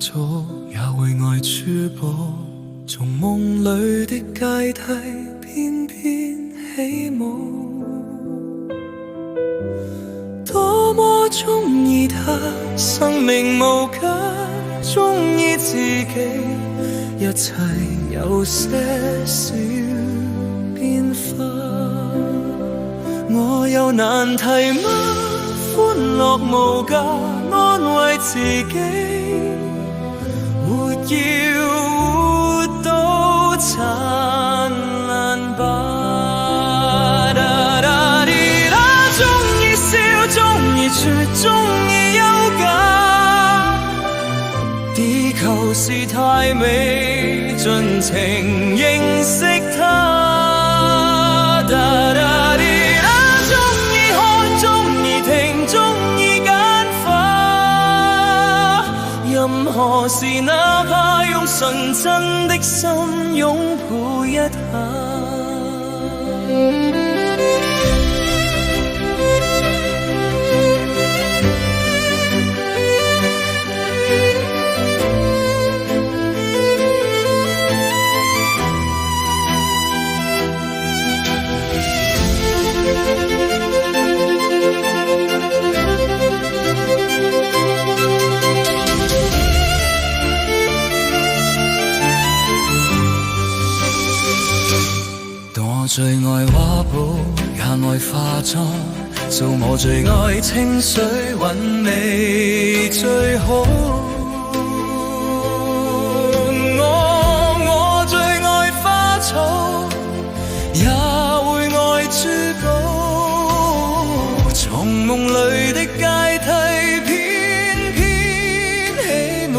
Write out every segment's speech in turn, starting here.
早也會愛珠寶，從夢裏的階梯翩翩起舞。多麼鍾意他，生命無價，鍾意自己，一切有些小變化。我有難題嗎？歡樂無價，安慰自己，沒要活到燦爛吧。鍾意笑，鍾意說，鍾意優雅。地球是太美，盡情認識它。任何事，哪怕用純真的心擁抱一下。我最愛畫布，也愛化妝，做我最愛清水韻味最好。我最愛花草，也會愛珠寶，從夢裏的階梯翩翩起舞。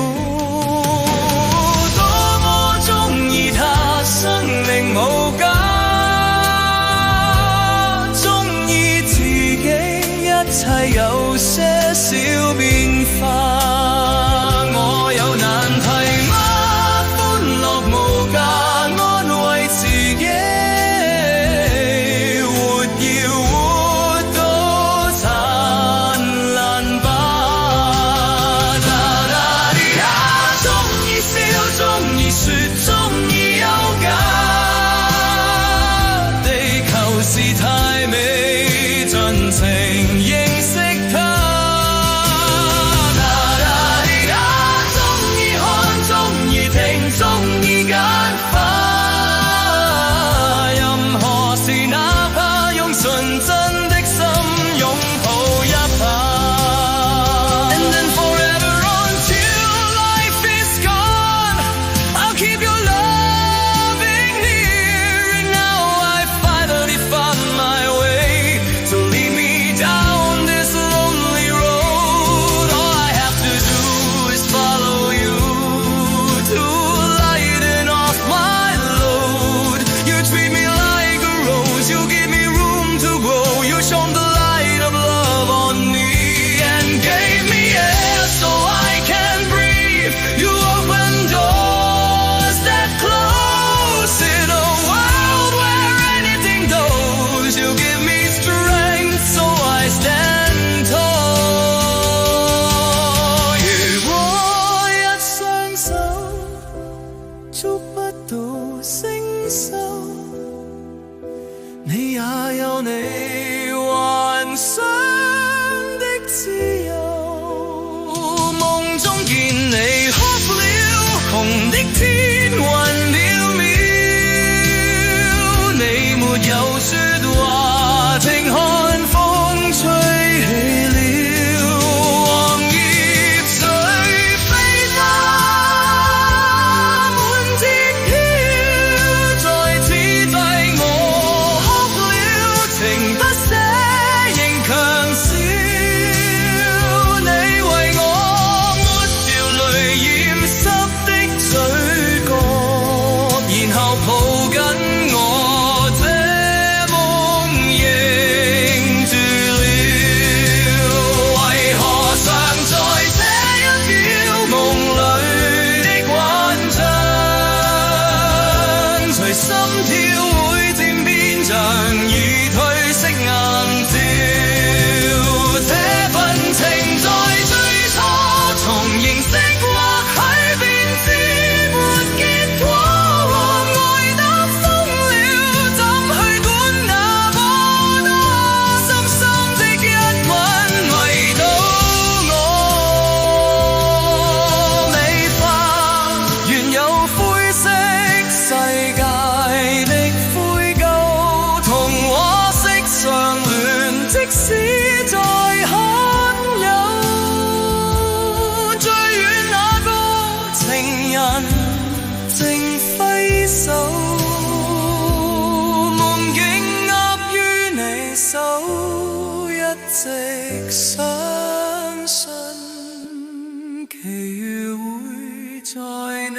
多麼鍾意他，生命無價，一切有些小變化。我有難題嗎？歡樂無價，安慰自己，活要活到燦爛吧。鍾意笑，鍾意說，鍾意優雅。地球是太美，盡情認識它。鍾意看，鍾意聽，鍾意揀花。任何事，哪怕用純真的心擁抱一下。And then forever until life is gone, I'll keep your loving near. And now I finally found my way to lead me down this lonely road. All I have to do is follow you to lighten off my load. You treat me like a rose, you give me room to grow. You shone the light of love on me and gave me air so I can breathe. You open doors that close in a world where anything goes. You give me strength so I stand tall. 如果一雙手捉不到星宿，你也有你幻想的自由。夢中見你哭了，紅的天雲渺渺，你沒有說話，靜看風吹起了。黃葉隨飛花，滿天飄，在此際我哭了，情靜揮手，夢境握於你手，一直相信奇遇會在你。